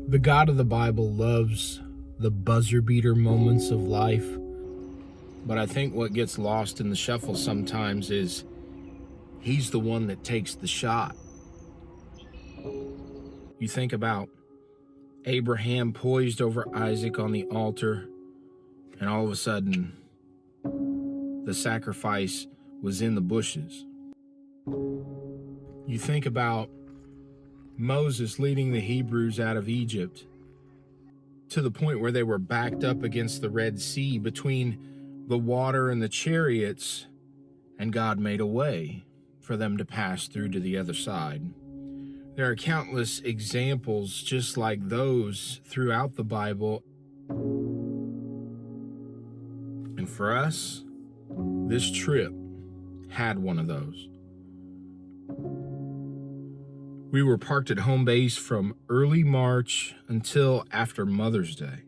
The God of the Bible loves the buzzer beater moments of life, but I think what gets lost in the shuffle sometimes is he's the one that takes the shot. You think about Abraham poised over Isaac on the altar, and all of a sudden, the sacrifice was in the bushes. You think about Moses leading the Hebrews out of Egypt to the point where they were backed up against the Red Sea between the water and the chariots, and God made a way for them to pass through to the other side. There are countless examples just like those throughout the Bible. And for us, this trip had one of those. We were parked at home base from early March until after Mother's Day.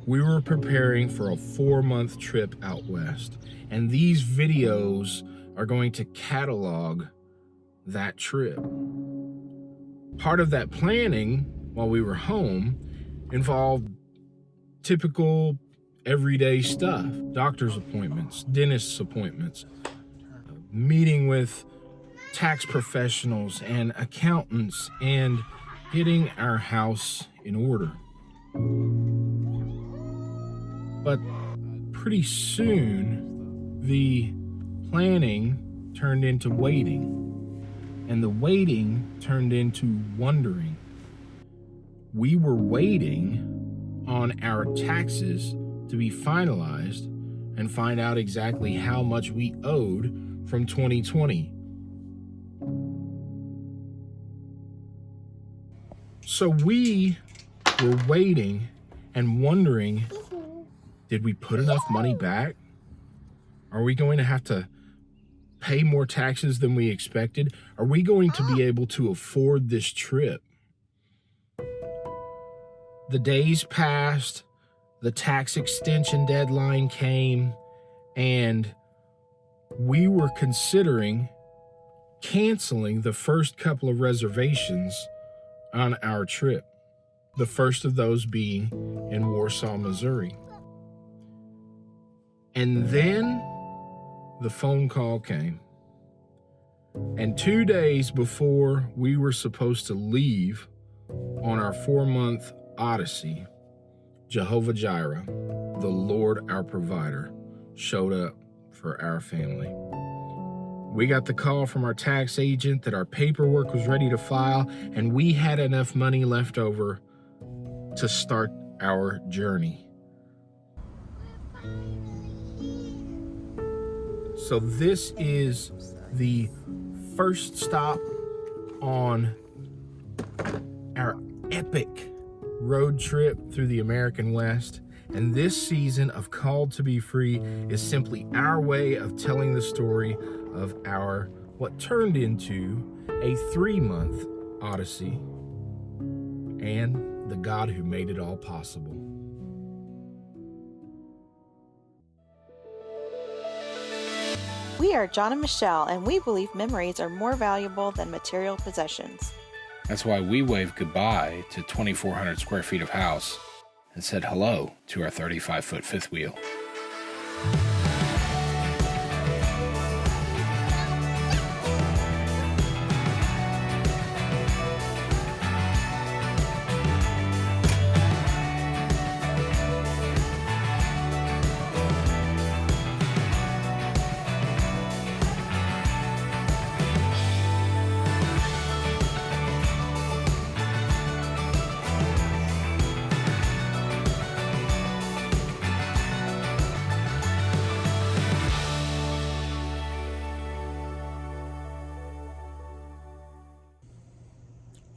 We were preparing for a 4-month trip out west, and these videos are going to catalog that trip. Part of that planning while we were home involved typical everyday stuff: doctor's appointments, dentist's appointments, meeting with tax professionals and accountants, and getting our house in order. But pretty soon, the planning turned into waiting, and the waiting turned into wondering. We were waiting on our taxes to be finalized and find out exactly how much we owed from 2020. So we were waiting and wondering, did we put enough money back? Are we going to have to pay more taxes than we expected? Are we going to be able to afford this trip? The days passed, the tax extension deadline came, and we were considering canceling the first couple of reservations on our trip. The first of those being in Warsaw, Missouri. And then the phone call came. And 2 days before we were supposed to leave on our 4-month odyssey, Jehovah Jireh, the Lord our provider, showed up for our family. We got the call from our tax agent that our paperwork was ready to file, and we had enough money left over to start our journey. So this is the first stop on our epic road trip through the American West. And this season of Called to Be Free is simply our way of telling the story of our, what turned into a 3-month odyssey, and the God who made it all possible. We are John and Michelle, and we believe memories are more valuable than material possessions. That's why we waved goodbye to 2,400 square feet of house and said hello to our 35-foot fifth wheel.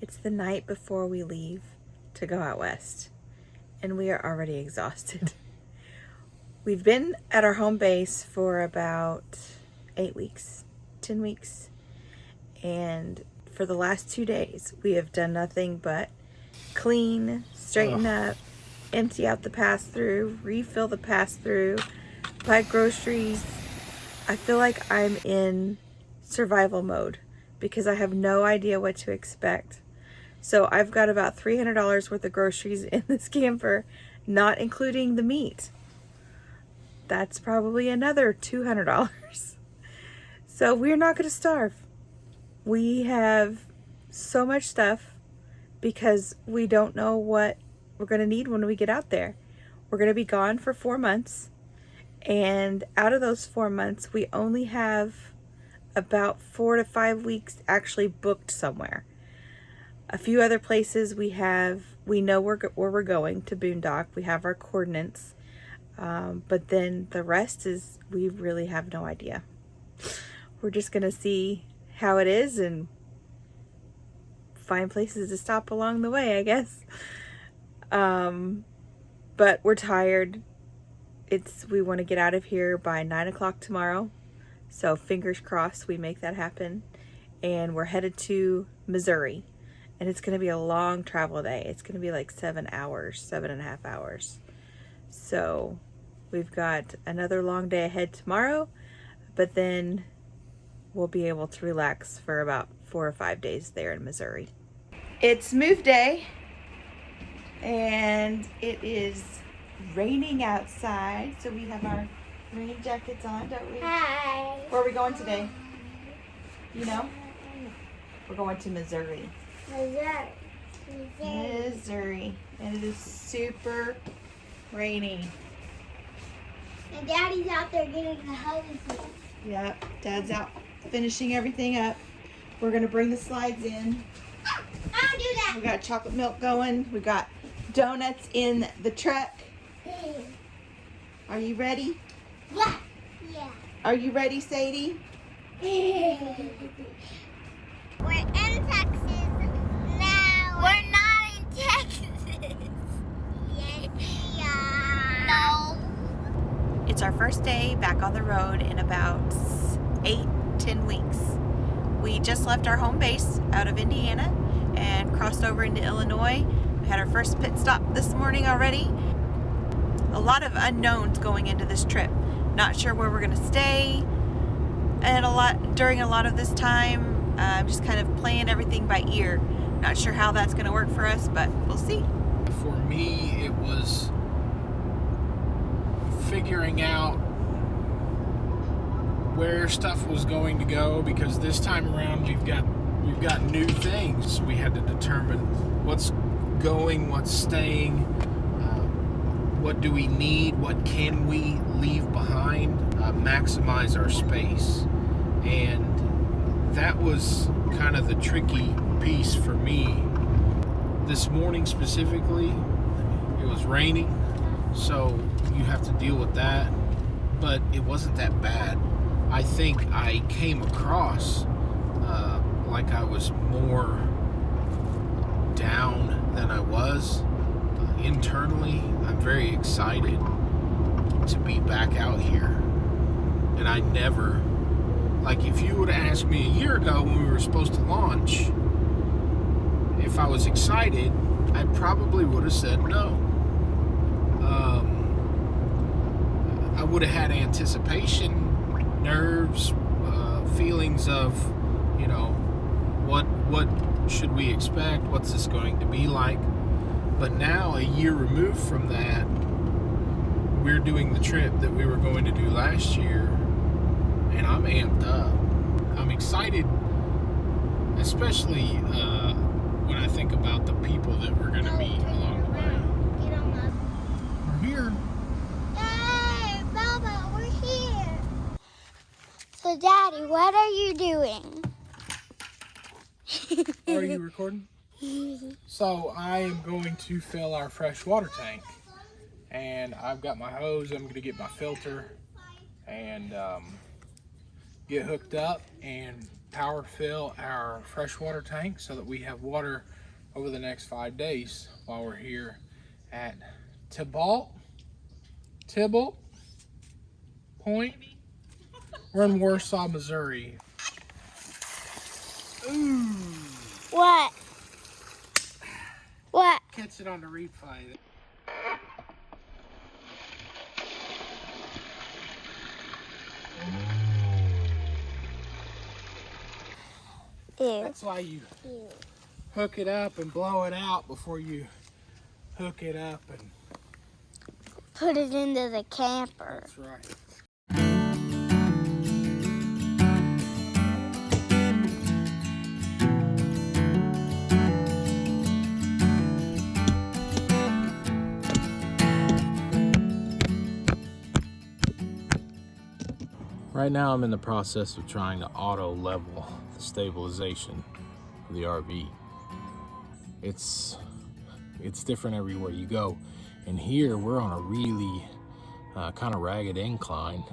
It's the night before we leave to go out west, and we are already exhausted. We've been at our home base for about 8 weeks, 10 weeks, and for the last 2 days, we have done nothing but clean, straighten up, empty out the pass-through, refill the pass-through, buy groceries. I feel like I'm in survival mode because I have no idea what to expect. So I've got about $300 worth of groceries in this camper, not including the meat. That's probably another $200. So we're not going to starve. We have so much stuff because we don't know what we're going to need when we get out there. We're going to be gone for 4 months. And out of those 4 months, we only have about 4 to 5 weeks actually booked somewhere. A few other places we know where we're going to boondock. We have our coordinates. But then the rest is, we really have no idea. We're just going to see how it is and find places to stop along the way, I guess. But we're tired. We want to get out of here by 9 o'clock tomorrow. So fingers crossed we make that happen. And we're headed to Missouri. And it's going to be a long travel day. It's going to be like 7 hours, 7.5 hours. So we've got another long day ahead tomorrow. But then we'll be able to relax for about 4 or 5 days there in Missouri. It's move day. And it is raining outside, so we have our rain jackets on, don't we? Hi. Where are we going today? You know? We're going to Missouri. Missouri. And it is super rainy. And Daddy's out there getting the hose. Yep, Dad's out finishing everything up. We're going to bring the slides in. Don't do that. We got chocolate milk going. We got donuts in the truck. Are you ready? Yeah. Yeah. Are you ready, Sadie? We're in Texas now. We're not in Texas. Yes, we are. No. It's our first day back on the road in about 8-10 weeks. We just left our home base out of Indiana and crossed over into Illinois. We had our first pit stop this morning already. A lot of unknowns going into this trip. Not sure where we're going to stay, and during a lot of this time, I'm just kind of playing everything by ear. Not sure how that's going to work for us, but we'll see. For me, it was figuring out where stuff was going to go, because this time around we've got new things. We had to determine what's going, what's staying, what do we need, what can we leave behind, maximize our space. And that was kind of the tricky piece for me. This morning specifically, it was raining, so you have to deal with that, but it wasn't that bad. I think I came across like I was more down than I was. Internally, I'm very excited to be back out here. And I never, like, if you would have asked me a year ago when we were supposed to launch, if I was excited, I probably would have said no. I would have had anticipation, nerves, feelings of, you know, what should we expect? What's this going to be like? But now, a year removed from that, we're doing the trip that we were going to do last year, and I'm amped up. I'm excited, especially when I think about the people that we're going to meet along the way. Get on the... We're here. Hey, Baba, we're here. So, Daddy, what are you doing? Are you recording? So I am going to fill our fresh water tank, and I've got my hose. I'm going to get my filter and get hooked up and power fill our freshwater tank so that we have water over the next 5 days while we're here at Tybalt Point. We're in Warsaw, Missouri. Ooh. What? What? Catch it on the replay. Ew. That's why you. Ew. hook it up and blow it out before you hook it up and Put it into the camper. that's right. Right now I'm in the process of trying to auto level the stabilization of the RV. It's different everywhere you go. And here we're on a really kind of ragged incline.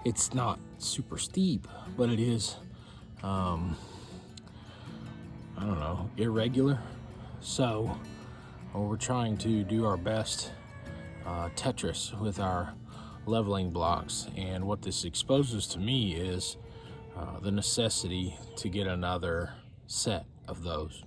It's not super steep, but it is, I don't know, irregular. So we're trying to do our best Tetris with our leveling blocks, and what this exposes to me is the necessity to get another set of those.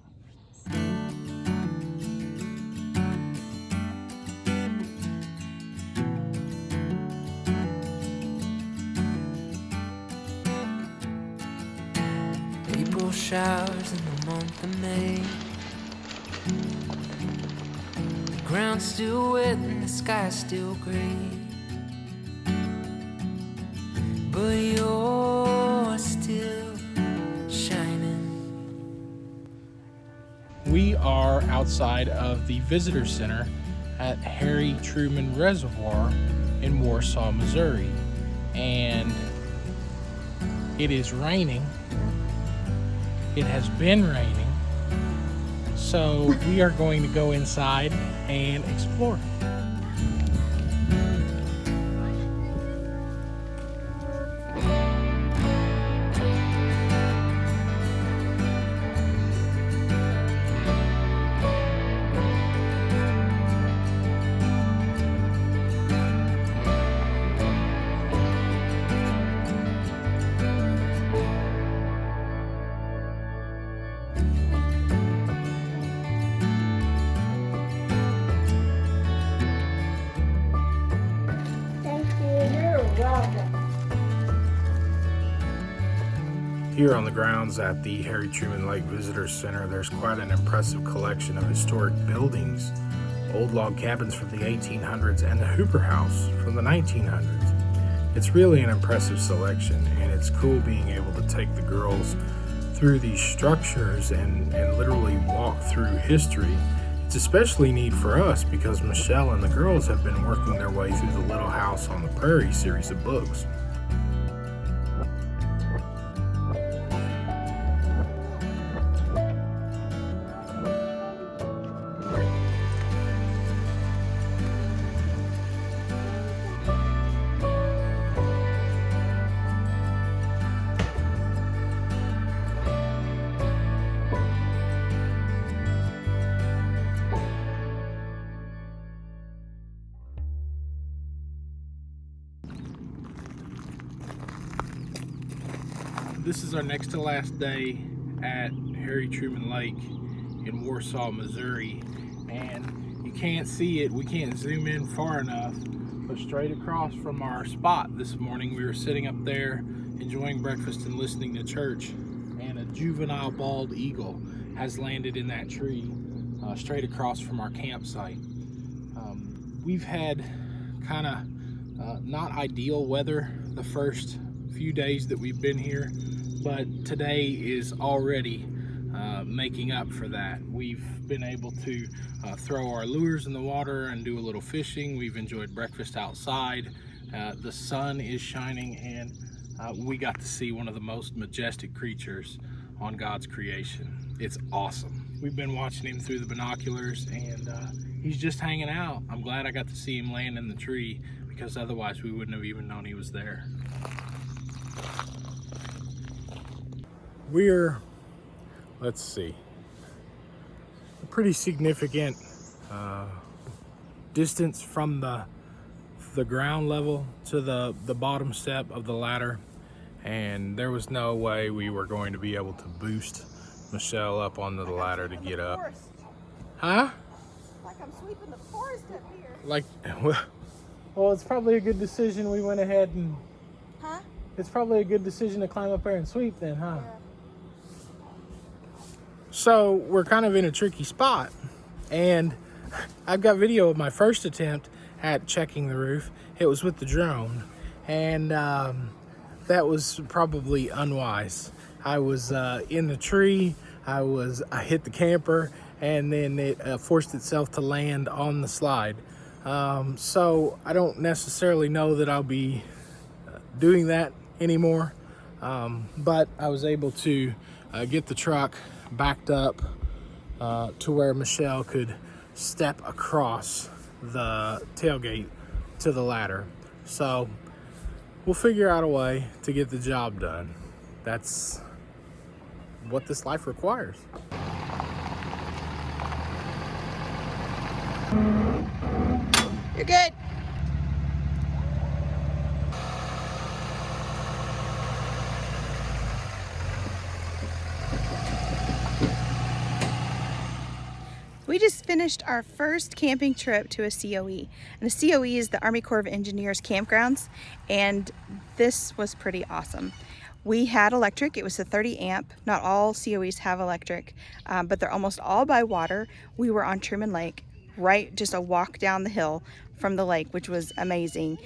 April showers in the month of May. The ground's still wet and the sky's still gray, but you're still shining. We are outside of the visitor center at Harry Truman Reservoir in Warsaw, Missouri, and it is raining. It has been raining, so we are going to go inside and explore. Here on the grounds at the Harry Truman Lake Visitor Center, there's quite an impressive collection of historic buildings. Old log cabins from the 1800s and the Hooper House from the 1900s. It's really an impressive selection, and it's cool being able to take the girls through these structures and literally walk through history. It's especially neat for us because Michelle and the girls have been working their way through the Little House on the Prairie series of books. This is our next to last day at Harry Truman Lake in Warsaw, Missouri, and you can't see it, we can't zoom in far enough, but straight across from our spot this morning, we were sitting up there enjoying breakfast and listening to church, and a juvenile bald eagle has landed in that tree straight across from our campsite. We've had kind of not ideal weather the first few days that we've been here, but today is already making up for that. We've been able to throw our lures in the water and do a little fishing. We've enjoyed breakfast outside. The sun is shining, and we got to see one of the most majestic creatures on God's creation. It's awesome. We've been watching him through the binoculars, and he's just hanging out. I'm glad I got to see him land in the tree, because otherwise we wouldn't have even known he was there. We're, let's see, a pretty significant distance from the ground level to the bottom step of the ladder, and there was no way we were going to be able to boost Michelle up onto the ladder to get up. Huh? Like I'm sweeping the forest up here. Like, well, it's probably a good decision we went ahead and... Huh? It's probably a good decision to climb up there and sweep then, huh? Yeah. So we're kind of in a tricky spot, and I've got video of my first attempt at checking the roof. It was with the drone, and that was probably unwise. I was in the tree, I hit the camper, and then it forced itself to land on the slide. So I don't necessarily know that I'll be doing that anymore, but I was able to get the truck backed up to where Michelle could step across the tailgate to the ladder. So we'll figure out a way to get the job done. That's what this life requires. You're good. We just finished our first camping trip to a COE. And the COE is the Army Corps of Engineers campgrounds, and this was pretty awesome. We had electric. It was a 30 amp. Not all COEs have electric, but they're almost all by water. We were on Truman Lake, right, just a walk down the hill from the lake, which was amazing.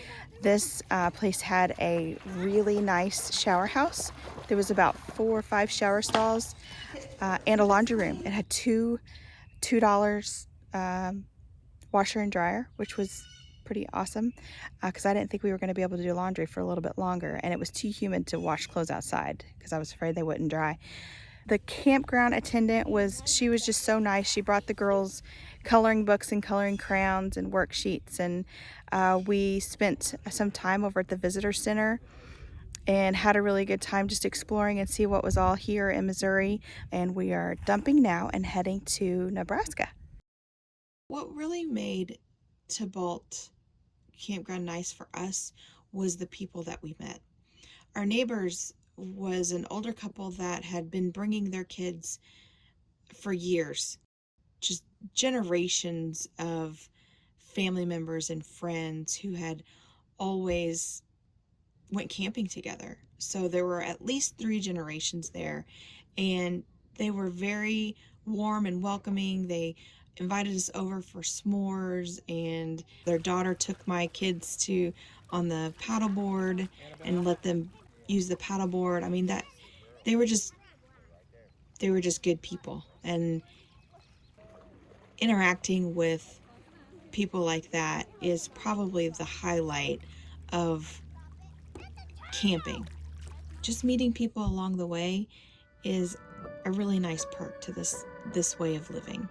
This place had a really nice shower house. There was about 4 or 5 shower stalls and a laundry room. It had $2 washer and dryer, which was pretty awesome because I didn't think we were going to be able to do laundry for a little bit longer, and it was too humid to wash clothes outside because I was afraid they wouldn't dry. The campground attendant she was just so nice. She brought the girls coloring books and coloring crayons and worksheets, and we spent some time over at the visitor center and had a really good time just exploring and see what was all here in Missouri. And we are dumping now and heading to Nebraska. What really made Thibault Campground nice for us was the people that we met. Our neighbors was an older couple that had been bringing their kids for years, just generations of family members and friends who had always went camping together. So there were at least 3 generations there, and they were very warm and welcoming. They invited us over for s'mores, and their daughter took my kids on the paddleboard and let them use the paddleboard. I mean, that they were just good people, and interacting with people like that is probably the highlight of camping. Just meeting people along the way is a really nice perk to this way of living.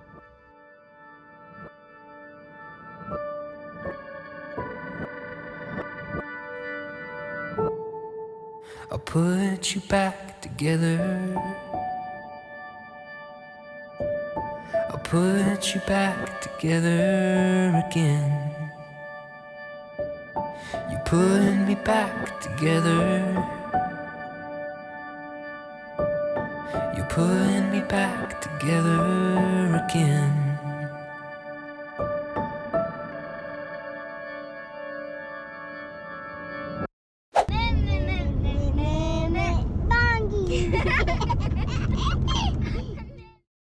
I'll put you back together. I'll put you back together again. You put me back together. You put me back together again.